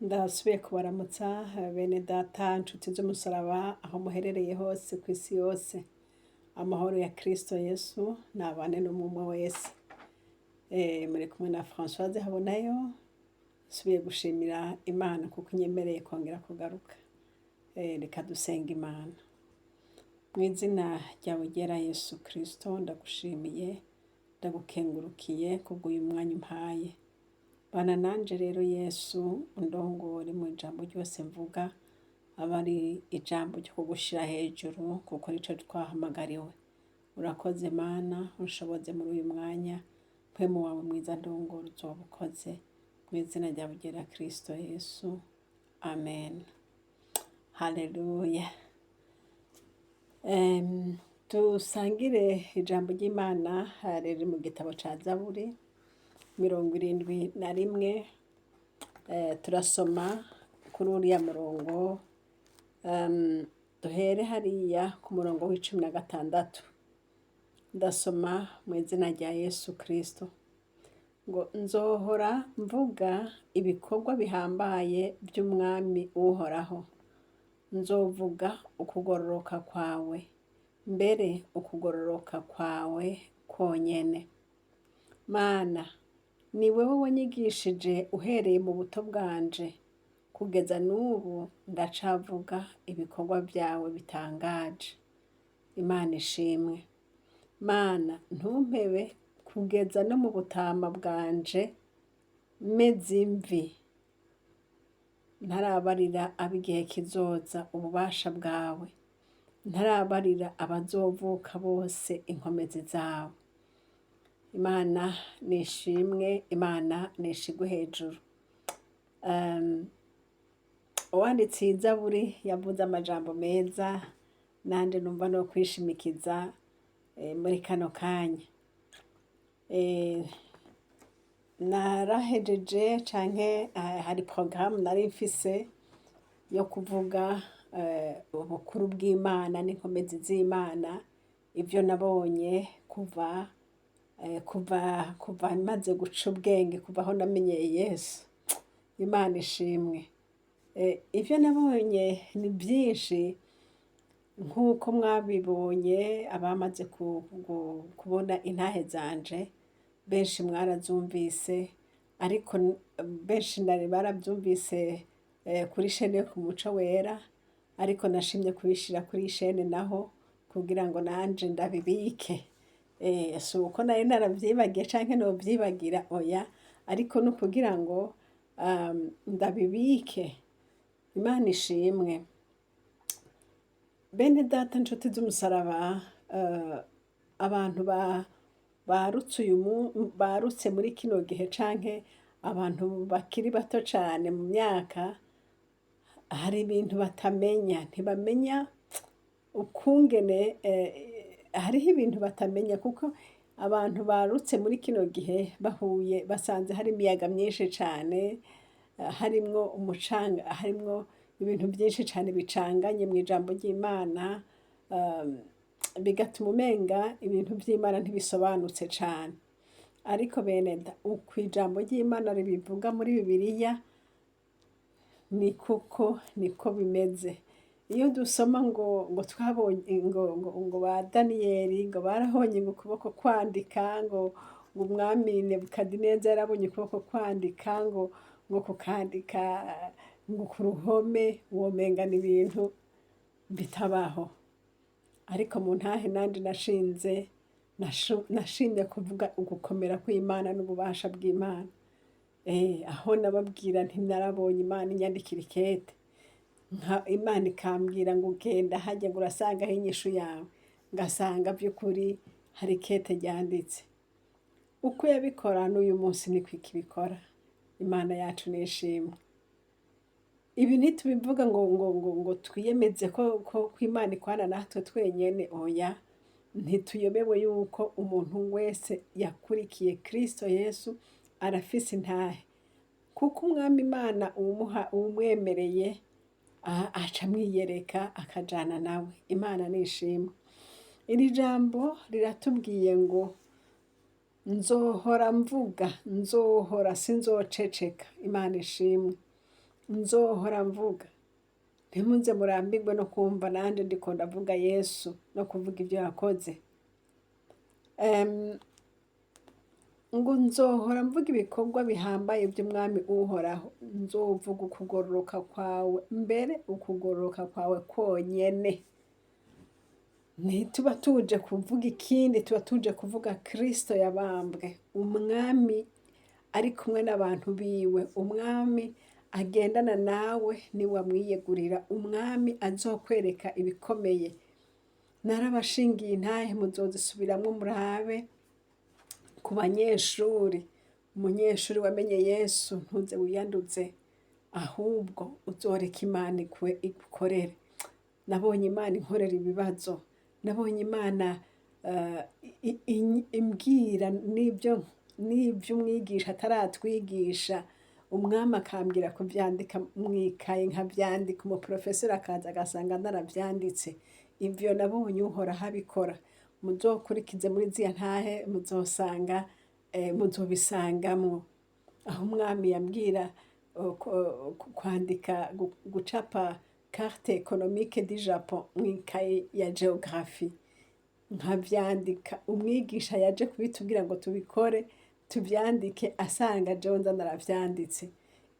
Ndasubiye kubaramutsa bene data nshuti z'umusaraba aho muherereye hose ku isi yose. Amahoro ya Kristo Yesu nabane n'umwe wese. Muri kumwe na Françoise Habonayo. Nsubiye gushimira Imana kuko inyemereye kongera kugaruka. Reka dusenga Imana. Mu izina ryawe ryera Yesu Kristo ndagushimiye, ndagukengurukiye kubw'uyu mwanya umpaye. Bana nanje rero Yesu undongore mu ijambo ryose mvuga, aba ari ijambo ryo kugushira hejuru kuko nico twahamagariwe. Urakoze Mana, unshoboze muri uyu mwanya, mpwemu wawe mwiza ndongore uzoba ukoze. Mu izina ryawe ryera Kristo Yesu. Amen. Haleluya. Dusangire ijambo ry'Imana riri mu gitabo ca Zaburi 71. Turasoma kuri uriya murongo, duhere hariya ku murongo w'16. Ndasoma mu izina rya Yesu Kristo. Ngo nzohora mvuga ibikorwa bihambaye by'umwami uhoraho. Nzovuga ukugororoka kwawe, mbere ukugororoka kwawe konyene. Mana, ni wewe wanyigishije uhereye mu buto bwanje, kugeza n'ubu ndacavuga ibikorwa byawe bitangaje. Imana ishimwe. Mana, ntumpebe kugeza no mu butama bwanje meze imvi. Ntarabarira ab'igihe kizoza ububasha bwawe. Ntarabarira abazovuka bose inkomezi zawe. Imana nishimwe, Imana nishigwe hejuru. Uwanditse iyi Zaburi yavuze amajambo meza, nanje numva no kwishimikiza muri kano kanya. Narahejeje canke hari programme nari mfise yo kuvuga ubukuru bw'Imana n'inkomezi z'Imana, ivyo nabonye kuva maze guca ubwenge, kuva aho namenyeye Yesu. Imana ishimwe. Ivyo nabonye ni byinshi nk'uko mwabibonye, abamaze kubona intahe zanje, benshi mwarazumvise, ariko benshi barabyumvise kuri chaine yo ku muco wera, ariko nashimye kubishira kuri chaine naho kugira ngo nanje ndabibike. Si uko nari naravyibagiye canke novyibagira, oya, ariko no kugira ngo ndabibike. Imana ishimwe. Bene data nshuti z'umusaraba, abantu barutse muri kino gihe canke abantu bakiri bato cane mu myaka, hari ibintu batamenya, ntibamenya ukungene, hariho ibintu batamenya kuko abantu barutse muri kino gihe bahuye basanze hari imiyaga myinshi cane, harimwo umucanga, harimwo ibintu byinshi cane bicanganye mu ijambo ry'Imana, bigatuma umenga ibintu by'Imana ntibisobanutse cane. Ariko bene da, uko ijambo ry'Imana ribivuga muri Bibiliya ni kuko niko bimeze. Iyo dusoma ngo twabonye ngo ba Daniyeli ngo barahonye ngo ukuboko kwandika, ngo umwami Nebukadineza yarabonye ukuboko kwandika, ngo kukandika ngo ku ruhome, womenga ni ibintu bitabaho. Ariko mu ntahe nanje nashimye kuvuga ugukomera kw'Imana n'ububasha bw'Imana. Aho nababwira nti narabonye Imana inyandikira ikete, Imana ikambwira ngo ugenda hajya ngo urasangaho inyishu yawe, ngasanga by'ukuri hari ikete ryanditse. Uko yabikora n'uyu munsi niko ikibikora. Imana yacu nishimwe. Ibi ntitubivuga ngo twiyemeze ko Imana ikwana natwe twenyene, oya. Ntituyobewe yuko umuntu wese yakurikiye Kristo Yesu arafise intahe, kuko umwami Imana umwemereye aca amwiyereka akajana nawe. Imana nishimwe. Iri jambo riratubwiye ngo nzohora mvuga, nzohora sinzoceceka. Imana ishimwe. nzohora mvuga, ntimuze murambirwe no kumva nanje ndiko ndavuga Yesu no kuvuga ibyo yakoze. Ngo nzohora mvuga ibikorwa bihambaye by'umwami uhoraho, nzovuga ukugororoka kwawe, mbere ukugororoka kwawe konyene. Ntituba tuje kuvuga ikindi, tuba tuje kuvuga Kristo yabambwe, umwami ari kumwe n'abantu biwe, umwami agendana nawe niwamwiyegurira, umwami azokwereka ibikomeye. Narabashingiye intahe muzozisubiramwo murabe. Ku banyeshuri, umunyeshuri wamenye Yesu ntuze wiyanduze, ahubwo uzoreka Imana igukorere. Nabonye Imana inkorera ibibazo, nabonye Imana imbwira n'ibyo umwigisha ataratwigisha, umwami akambwira kuvyandika mwikaye nkavyandika, umuprofesori akaza agasanga naravyanditse. Ivyo nabonye uhoraho abikora. Muzokurikize muri ziya ntahe muzosanga muzobisangamwo. Aho umwami yambwira kwandika gucapa carte économique du Japon mwikaye ya geographie, nkavyandika. Umwigisha yaje kubitubwira ngo tubikore tuvyandike, asanga jewe nza naravyanditse.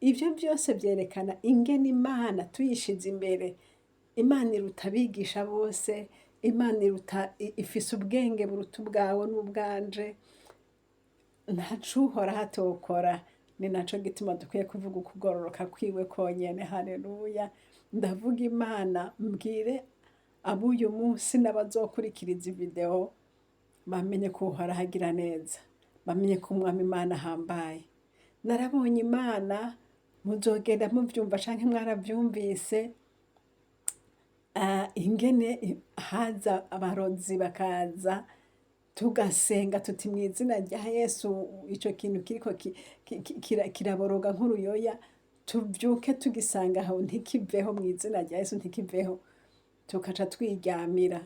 Ivyo byose vyerekana ingene Imana tuyishize imbere. Imana iruta abigisha bose, Imana ifise ubwenge buruta ubwawe n'ubwanje, ntaco uhoraho atokora. Ni naco gituma dukwiye kuvuga ukugororoka kwiwe konyene. Haleluya! Ndavuga Imana, mbwire ab'uyu munsi n'abazokurikiriza ivideo bamenye ko uhoraho agira neza, bamenye ko umwami Imana ahambaye. Narabonye Imana, muzogenda muvyumva canke mwaravyumvise, ingene haza abarozi bakaza tugasenga tuti mu izina rya Yesu ico kintu kiriko kiraboroga nk'uruyoya, tuvyuke tugisanga aho ntikiveho, mu izina rya Yesu ntikiveho. Tukaca twiryamira,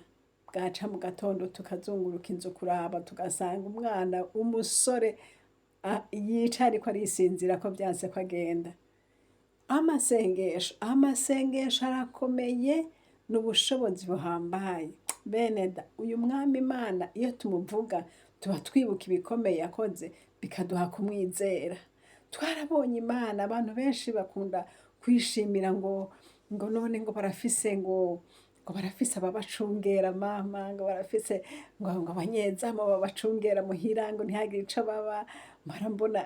bwaca mu gatondo tukazunguruka inzu kuraba, tugasanga umwana umusore yica ariko arisinzira ko vyanse ko agenda. Amasengesho arakomeye, n'ubushobozi buhambaye. Beneda, uyu mwami Imana iyo tumuvuga tuba twibuka ibikomeye yakoze, bikaduha kumwizera. Twarabonye Imana, abantu benshi bakunda kwishimira ngo none ngo barafise ababacungera mama, ngo barafise ngo abanyezamu babacungera muhira ngo ntihagire ico baba. Marambona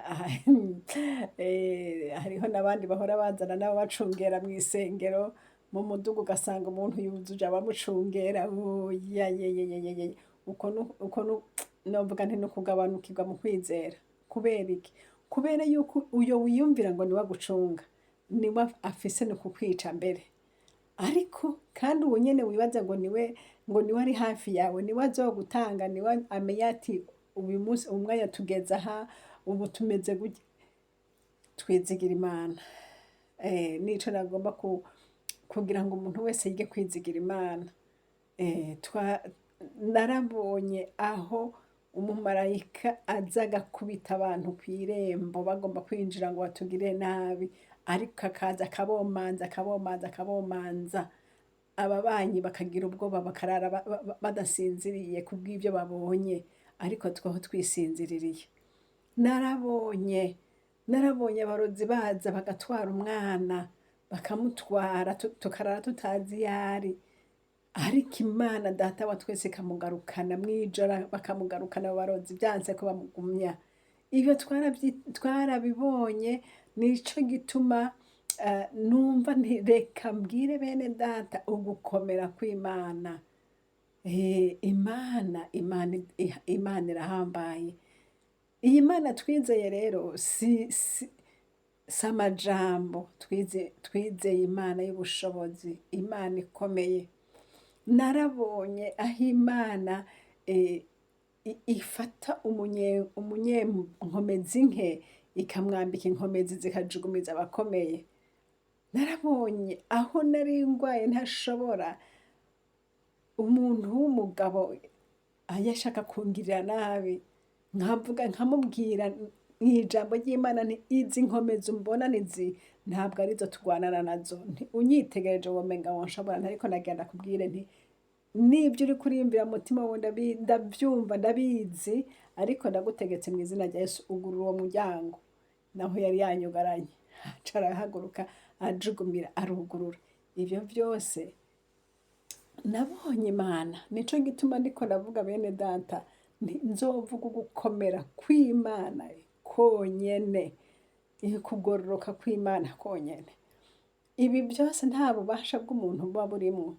hariho n'abandi bahora bazana n'ababacungera mw'isengero, mu mudugu ugasanga umuntu yuzuje abamucungera. Uko novuga nti nukugabanukirwa mu kwizera. Kubera iki? Kubera yuko uyo wiyumvira ngo niwe agucunga, niwe afise no kukwica mbere. Ariko kandi uwo nyene wibaza ngo niwe ari hafi yawe, niwe azogutanga, niwe amenya ati uyu munsi umwanya tugeze aha, ubu tumeze gutya. Twizigira Imana. Nico nagomba kugira ngo umuntu wese yige kwizigira Imana. Narabonye aho umumarayika aza agakubita abantu kw'irembo bagomba kwinjira ngo batugire nabi, ariko akaza akabomanza. Ababanyi bakagira ubwoba, bakarara badasinziriye kubw'ivyo babonye, ariko tweho twisinziririye. Narabonye abarozi baza bagatwara umwana, bakamutwara tukarara tutazi yari, ariko Imana data wa twese ikamugarukana mwijoro, bakamugarukana abarozi vyanse ko bamugumya. Ivyo twarabibonye, nico gituma numva nti reka mbwire bene data ugukomera kw'Imana. Imana irahambaye. Iyi Mana twizeye rero si amajambo, twizeye Imana y'ubushobozi, Imana ikomeye. Narabonye aho Imana ifata umunyenkomezi nke ikamwambika inkomezi zikajugumiza abakomeye. Narabonye aho nari ngwaye ntashobora, umuntu w'umugabo yashaka kungirira nabi, nkamubwira mw'ijambo ry'Imana nti izi nkomezi umbona ntabwo arizo turwanana nazo, unyitegereje womenga wonshobora, ariko nagenda kubwire nti nibyo uri kuriyumvira mu mutima wawe ndabyumva ndabizi, ariko ndagutegetse mu izina rya Yesu ugurura uwo muryango. Naho yari yanyugaranye aca arahaguruka ajugumira arugurura. Ibyo byose nabonye Imana, nico gituma ndiko ndavuga bene data nzovuga ugukomera kw'Imana konyene, kugororoka kw'Imana konyene. Ibi byose nta bubasha bw'umuntu buba burimwo,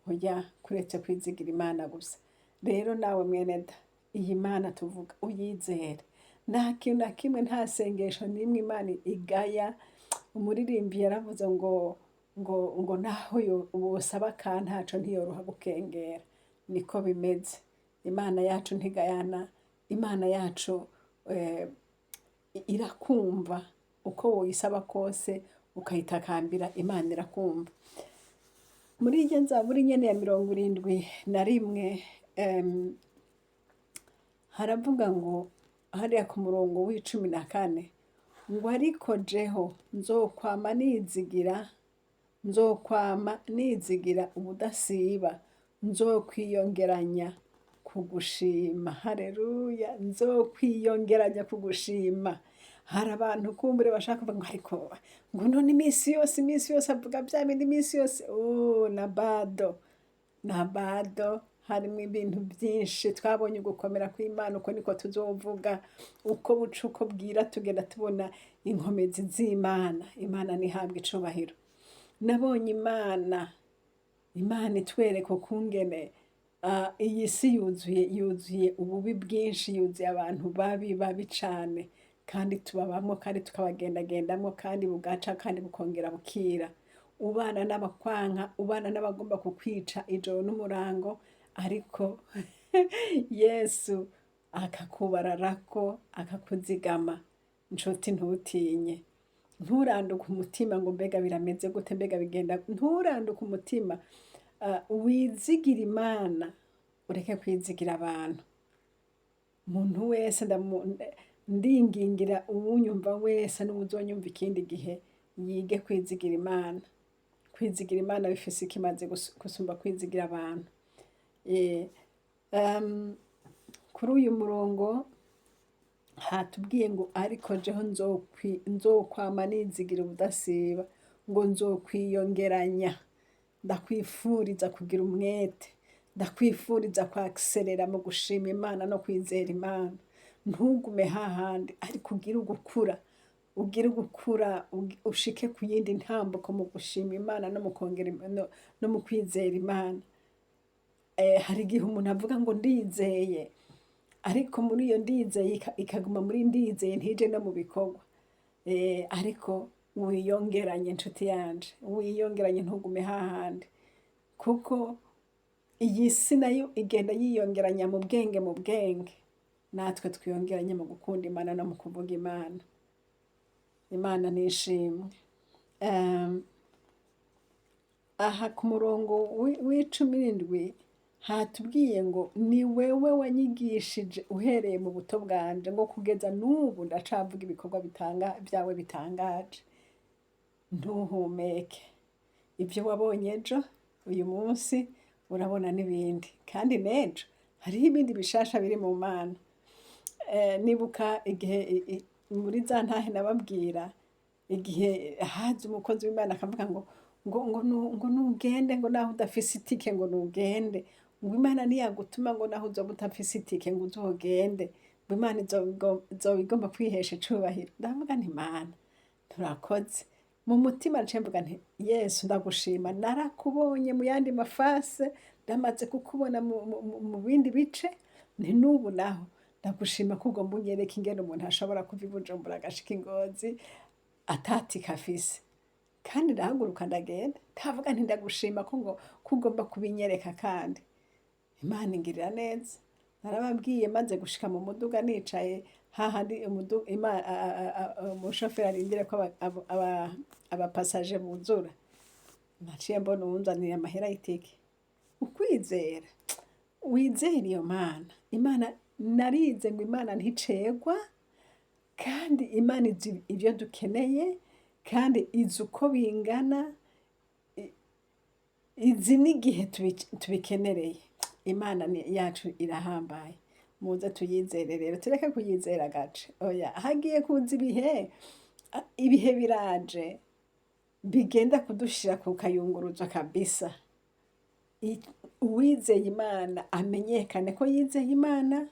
oya, kuretse kwizigira Imana gusa. Rero nawe mwene da, iyi Mana tuvuga uyizere, nta kintu na kimwe, nta sengesho n'imwe Imana igaya. Umuririmbi yaravuze ngo naho wosaba akantaco ntiyoroha gukengera. Niko bimeze. Imana yacu ntigayana, Imana yacu irakumva uko woyisaba kose ukayitakambira, Imana irakumva. Muri iryo Zaburi nyene ya 71 haravuga ngo hariya ku murongo w'14 ngo ariko jeho nzokwama nizigira ubudasiba, nzokwiyongeranya kugushima. Haleluya, nzokwiyongeranya kugushima. Hari abantu kumbure bashaka kuvuga ngo ariko ngo none iminsi yose avuga bya bindi iminsi yose. Nabado harimo ibintu byinshi. Twabonye ugukomera kw'Imana, uko niko tuzovuga. Uko buca uko bwira tugenda tubona inkomezi z'Imana. Imana nihabwa icubahiro. Nabonye Imana itwereka ukungene iyi si yuzuye ububi bwinshi, yuzuye abantu babi cane, kandi tubabamwo kandi tukabagendagendamwo, kandi bugaca kandi bukongera bukira. Ubana n'abakwanka, ubana n'abagomba kukwica ijoro n'umurango, ariko Yesu akakubararako, akakuzigama. Nshuti ntutinye, nturanduke umutima ngo mbega birameze gute, mbega bigenda. Nturanduke umutima, wizigira Imana, ureke kwizigira abantu. Umuntu wese ndingingira uwunyumva wese n'uwuzonyumva ikindi gihe yige kwizigira Imana. Kwizigira Imana bifise ikimazi gusumba kwizigira abantu. Kuri uyu murongo hatubwiye ngo ariko jeho nzokwama nizigira ubudasiba, ngo nzokwiyongeranya. Ndakwifuriza kugira umwete, ndakwifuriza kwakiserera mu gushima Imana no kwizera Imana. Ntugume hahandi, ariko ugire ugukura, ushike ku yindi ntambuko mu gushima Imana no mu kwizera Imana. Hari igihe umuntu avuga ngo ndizeye, ariko muri iyo ndizeye ikaguma muri ndizeye ntije no mu bikorwa. Ariko wiyongeranye nshuti yanje, wiyongeranye, ntugume hahandi, kuko iyi si nayo igenda yiyongeranya mu bwenge. Natwe twiyongeranye mu gukunda Imana no mu kuvuga Imana. Imana nishimwe. Aha ku murongo w'17 hatubwiye ngo ni wewe wanyigishije uhereye mu buto bwanje, ngo kugeza n'ubu ndacavuga ibikorwa byawe bitangaje. Ntuhumeke. Ibyo wabonye ejo, uyu munsi urabona n'ibindi, kandi n'ejo hariho ibindi bishasha biri mu Mana. Nibuka igihe muri za ntahe nababwira, igihe haje umukozi w'Imana akavuga ngo nugende, ngo naho udafise itike ngo nugende, ngo Imana niyagutuma ngo naho uzoba udafise itike ngo uzogende, ngo Imana izoba igomba kwihesha icubahiro. Ndavuga nti Mana turakoze. Mu mutima nce mvuga nti Yesu ndagushima, narakubonye mu yandi mafase, ndamaze kukubona mu bindi bice, nti n'ubu naho ndagushima ko ugomba unyereka ingene umuntu ashobora kuva i Bujumbura agashika i Ngozi atatika afise. Kandi ndahaguruka ndagenda, ndavuga nti ndagushima ko ugomba kubinyereka. Kandi Imana ingirira neza. Narababwiye maze gushika mu muduga nicaye hahandi umushoferi arindire ko abapasaje buzura, naciye mbona uwunzanira amahera y'itike. Ukwizera, wizera iyo Mana. Imana narize ngo Imana nticegwa, kandi Imana izi ibyo dukeneye kandi izi uko bingana, izi n'igihe tubikenereye. Imana yacu irahambaye, muze tuyizere rero, tureke kuyizera gace. Oya, hagiye kuza ibihe biraje bigenda kudushira ku kayunguruzo kabisa. Uwizeye Imana amenyekane ko yizeye Imana,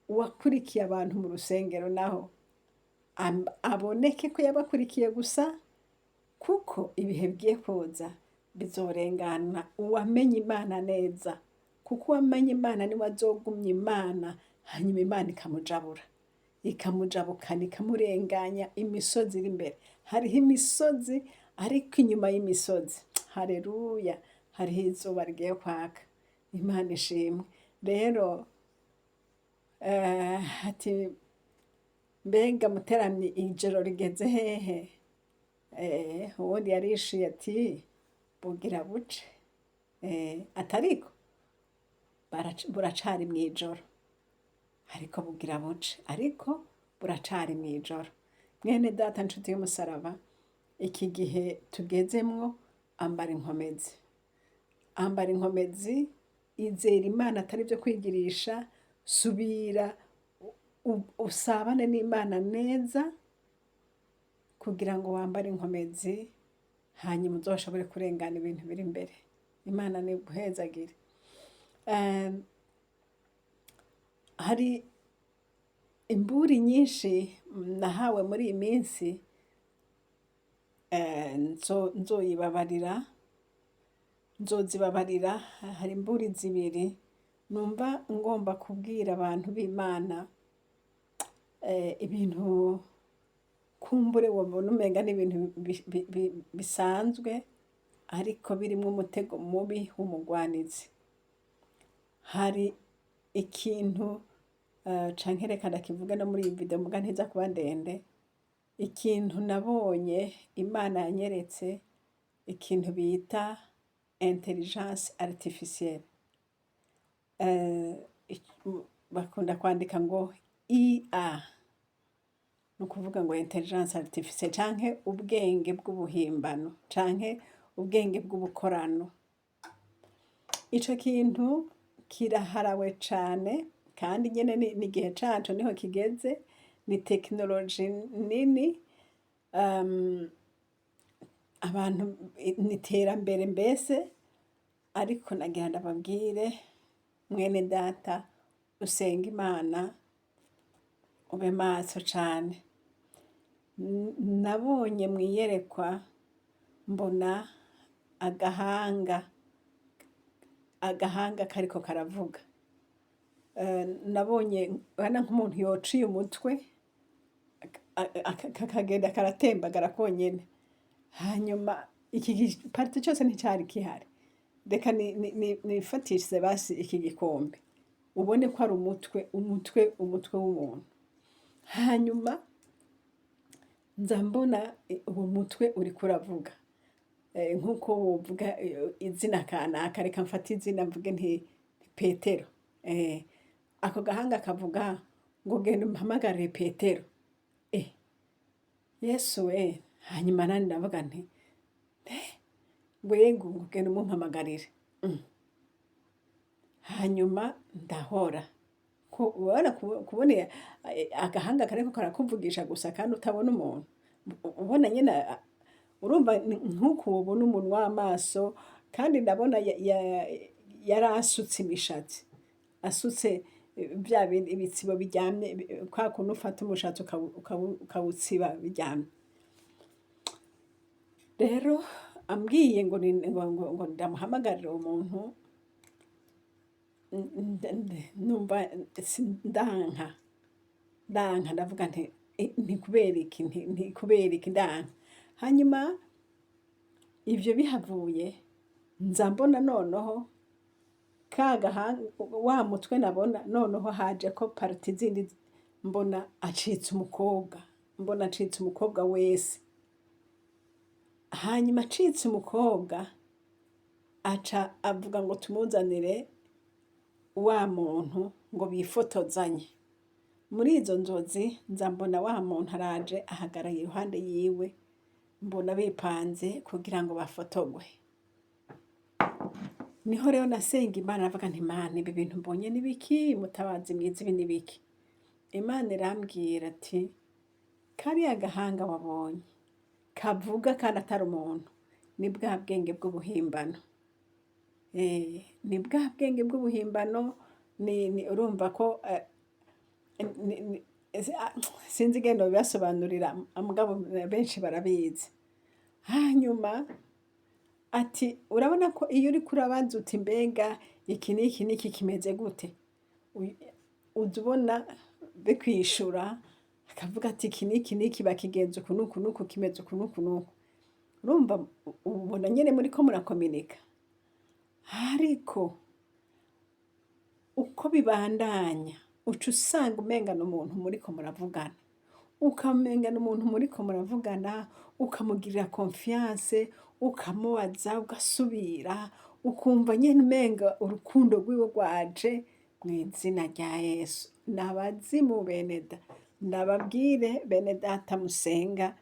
uwakurikiye abantu mu rusengero naho aboneke ko yabakurikiye gusa, kuko ibihe bigiye kuza bizorengana uwamenye Imana neza, kuko uwamenye Imana niwe azogumya Imana, hanyuma Imana ikamujabura, ikamujabukana, ikamurenganya imisozi iri imbere. Hariho imisozi, ariko inyuma y'imisozi, haleluya, hariho izuba rigiye kwaka. Imana ishimwe. Rero ati mbega muteramyi, ijoro rigeze hehe? Uwundi yarishuye ati bugira buce. Atariko buracari mw'ijoro, ariko bugira buce, ariko buracari mw'ijoro. Mwene data, nshuti y'umusaraba, iki gihe tugezemwo, ambara inkomezi, ambara inkomezi, izera Imana atari byo kwigirisha, subira usabane n'Imana neza, kugira ngo wambare inkomezi, hanyuma uzoshobore kurengana ibintu biri imbere. Imana niguhezagire. Hari imburi nyinshi nahawe muri iyi minsi, nzozibabarira. Hari imburi zibiri numva ngomba kubwira abantu b'Imana, ibintu kumbure wabona umenga n'ibintu bisanzwe, ariko birimwo umutego mubi w'umugwanizi. Hari ikintu canke reka ndakivuge no muri iyi video muga ntiza kuba ndende, ikintu nabonye Imana yanyeretse, ikintu bita Intelligence Artificielle. Bakunda kwandika ngo IA, ni ukuvuga ngo Intelligence Artificielle, canke ubwenge bw'ubuhimbano, canke ubwenge bw'ubukorano. Ico kintu kiraharawe cane, kandi nyene n'igihe caco niho kigeze, ni tekinoloji nini, abantu ni iterambere mbese. Ariko nagira ndababwire, mwene data, usenga Imana, ube maso cane. Nabonye mwiyerekwa, mbona agahanga kariko karavuga. Nabonye bana nk'umuntu yociye umutwe, kakagenda karatembagara konyene, hanyuma iki parti cyose nticari kihari. Reka nifatishije basi iki gikombe, ubone ko ari umutwe w'umuntu. Hanyuma nza mbona uwo mutwe uriko uravuga, nk'uko wovuga izina kanaka. Reka mfate izina mvuge nti Petero. Ako gahanga kavuga ngo genda umpamagarire Petero. Yesu we. Hanyuma nani ndavuga nti ngo genda umumpamagarire. Hanyuma ndahora ko kubona agahanga kariko karakuvugisha gusa, kandi utabona umuntu. Ubona nyene, urumva nk'uko ubona umuntu w'amaso. Kandi ndabona yarasutse imishatsi, asutse bya bindi ibitsibo biryamye, kwa kuntu ufata umushatsi ukawutsiba biryamye. Rero ambwiye ngo ndamuhamagarira umuntu, numva ndanka, ndavuga nti ntikubera iki ndanka. Hanyuma ivyo bihavuye, nza mbona noneho wa mutwe nabona noneho haje ko parti zindi, mbona acitse umukobwa wese. Hanyuma acitse umukobwa, aca avuga ngo tumuzanire wa muntu ngo bifotozanye. muri izo nzozi nza mbona wa muntu araje ahagaraye iruhande yiwe, mbona bipanze kugira ngo bafotogwe. Niho rero nasenga Imana navuga nti Imana, ibi bintu mbonye ni biki? Mutabazi mwiza, ibi ni biki? Imana irambwira ati kariya gahanga wabonye kavuga kandi atari umuntu, ni bwa bwenge bw'ubuhimbano. Ni bwa bwenge bw'ubuhimbano. Urumva ko sinzi igenda bibasobanurira, mugabo benshi barabizi. Hanyuma ati urabona ko iyo uri kurabanza uti mbega iki n'iki n'iki kimeze gute, uza ubona bikwishura, akavuga ati iki n'iki n'iki bakigenza uku n'uku n'uku, kimeze uku n'uku n'uku. Urumva ubona nyene muriko murakominika. Ariko uko bibandanya uca usanga umengana umuntu muriko muravugana, ukamengana umuntu muriko muravugana, ukamugirira confiance, ukamubaza, ugasubira, ukumva nyene umenga urukundo rwiwe rwaje mu izina rya Yesu. Nabazimu beneda, ndababwire bene data musenga,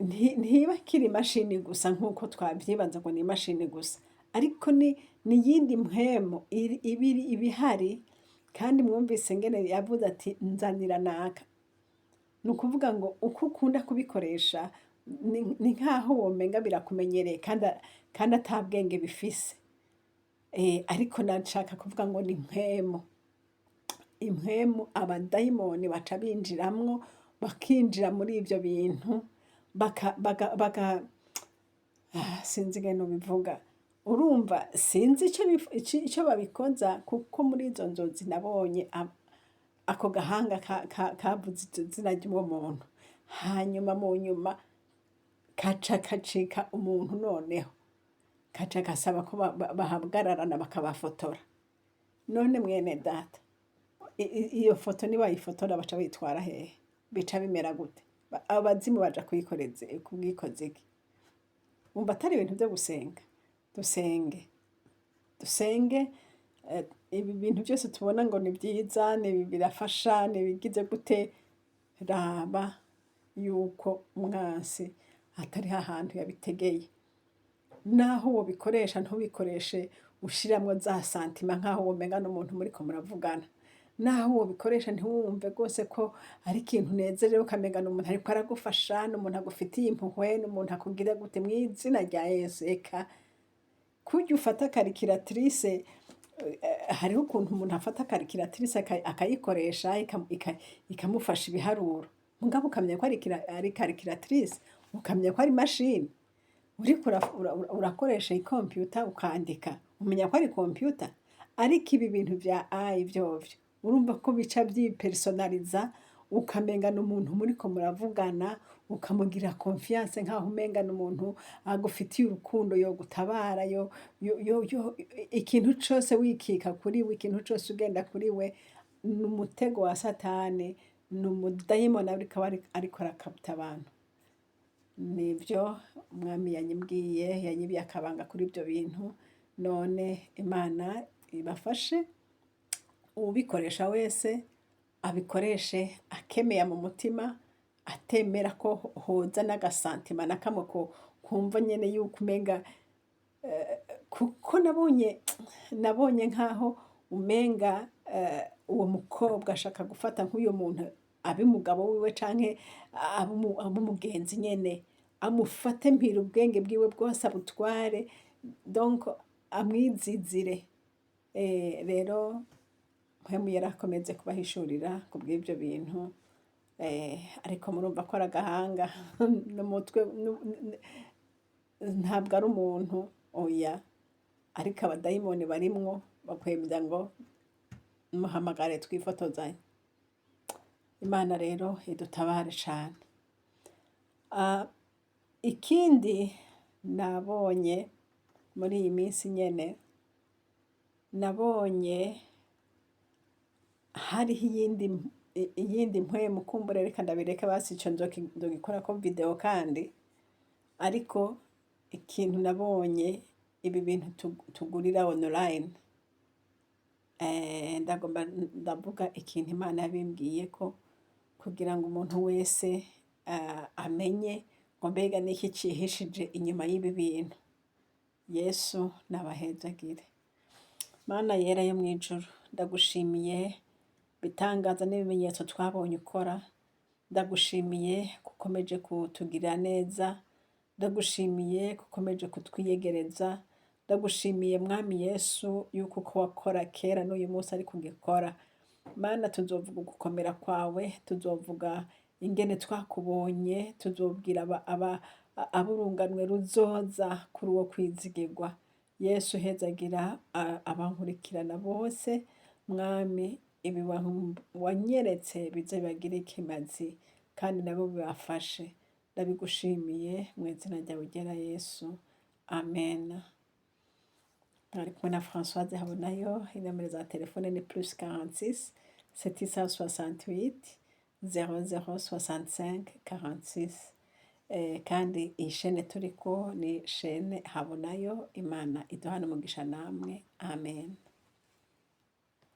ntibakiri imashini gusa nk'uko twavyibaza ngo ni imashini gusa, ariko ni yindi mpwemo ibihari. Kandi mwumvise ngene yavuze ati nzanira naka. Ni ukuvuga ngo uko ukunda kubikoresha ni nk'aho womenga birakumenyereye kandi ata bwenge bifise. Ariko nashaka kuvuga ngo ni impwemu abadayimoni baca binjiramwo, bakinjira muri ivyo bintu, sinzi ingene bivuga. Urumva sinzi ico babikoza, kuko muri izo nzozi nabonye ako gahanga kavuze izina ry'uwo muntu, hanyuma mu nyuma kaca kacika umuntu, noneho kaca gasaba ko bahagararana bakabafotora. None mwene data, iyo foto nibayifotora baca bitwara hehe? Bica bimera gute? Abazimu baja kubwikoza iki? Umva atari ibintu vyo gusenga. Dusenge. Ibi bintu byose tubona ngo ni byiza, ni birafasha, ni bigize gute, raba yuko umwansi atari hahantu yabitegeye. Naho wobikoresha ntubikoreshe ushiramwo za santima nkaho womenga n'umuntu muriko muravugana. Naho wobikoresha ntiwumve rwose ko ari ikintu unezerewe, ukamenga n'umuntu ariko aragufasha, n'umuntu agufitiye impuhwe, n'umuntu akugira gute. mu izina rya Yesu, eka kurya ufata karikiratirise. Hariho ukuntu umuntu afata karikiratirise akayikoresha ikamufasha ibiharuro, mugabo ukamenya ko ari karikiratirise, ukamenya ko ari mashini. Uriko urakoresha ikompiyuta ukandika, umenya ko ari kompiyuta. Ariko ibi bintu vya AI vyovyo, urumva ko bica vyipersonaliza, ukamenga n'umuntu muriko muravugana, ukamugira confiance nkaho umenga n'umuntu agufitiye urukundo, yo gutabara, ikintu cose wikika kuri we, ikintu cose ugenda kuri we. N'umutego wa satani, n'umudayimoni ariko arakabita abantu. Nivyo umwami yanyibwiye, yanyibiye akabanga kuri ivyo bintu. None Imana ibafashe, ubikoresha wese abikoreshe akemeye mu mutima, atemera ko hoza n'agasantima na kamwe ko kumva nyene yuko umenga, kuko nabonye nkaho umenga uwo mukobwa ashaka gufata nk'uyo muntu abe umugabo wiwe canke abe umugenzi nyene, amufate mpira ubwenge bwiwe bwose abutware, donc amwizizire. Rero mpwemu yarakomeze kubahishurira kubw'ivyo bintu. Ariko murumva ko ari agahanga n'umutwe, ntabwo ari umuntu, oya. Ariko abadayimoni barimwo bakwemeza ngo muhamagare twifotozanye. Imana rero idutabare cane. Ikindi nabonye muri iyi minsi nyene, nabonye hariho iyindi mpwemu, kumbura reka ndabireka basi ico nzogikorako video kandi. Ariko ikintu nabonye, ibi bintu tugurira online, ndagomba ndavuga ikintu Imana yabimbwiye ko kugira ngo umuntu wese amenye ngo mbega niki cihishije inyuma y'ibi bintu. Yesu nabahezagire. Mana yera yo mw'ijuru, ndagushimiye bitangaza n'ibimenyetso twabonye ukora. Ndagushimiye kukomeje kutugirira neza. Ndagushimiye kukomeje kutwiyegereza. Ndagushimiye mwami Yesu yuko uko wakora kera n'uyu munsi ari kugikora. Mana tuzovuga ugukomera kwawe, tuzovuga ingene twakubonye, tuzobwira aburunganwe ruzoza kuri uwo kwizigirwa. Yesu hezagira abankurikirana bose, mwami ibi wanyeretse bize bibagire ikimazi kandi nabo bibafashe. Ndabigushimiye mu izina ryawe ryera Yesu. Amen. Mwari kumwe na Françoise Habonayo, inomero za telefone ni +46 768 0065 46. Kandi iyi shene turiko ni Chaine Habonayo. Imana iduhane umugisha namwe. Amen.